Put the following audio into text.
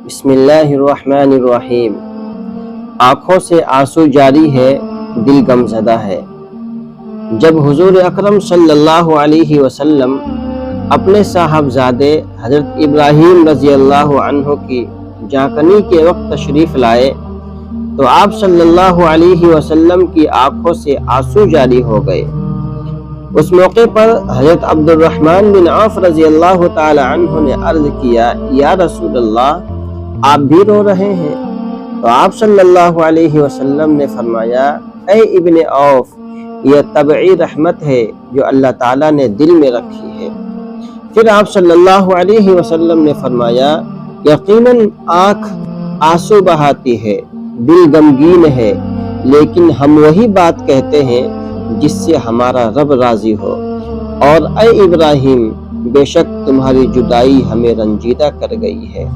بسم اللہ الرحمن الرحیم۔ آنکھوں سے آنسو جاری ہے، دل غم زدہ ہے۔ جب حضور اکرم صلی اللہ علیہ وسلم اپنے صاحبزادے حضرت ابراہیم رضی اللہ عنہ کی جاکنی کے وقت تشریف لائے تو آپ صلی اللہ علیہ وسلم کی آنکھوں سے آنسو جاری ہو گئے۔ اس موقع پر حضرت عبد الرحمن بن عوف رضی اللہ تعالی عنہ نے عرض کیا، یا رسول اللہ، آپ بھی رو رہے ہیں؟ تو آپ صلی اللہ علیہ وسلم نے فرمایا، اے ابن عوف، یہ طبعی رحمت ہے جو اللہ تعالیٰ نے دل میں رکھی ہے۔ پھر آپ صلی اللہ علیہ وسلم نے فرمایا، یقیناً آنکھ آنسو بہاتی ہے، دل غمگین ہے، لیکن ہم وہی بات کہتے ہیں جس سے ہمارا رب راضی ہو، اور اے ابراہیم، بے شک تمہاری جدائی ہمیں رنجیدہ کر گئی ہے۔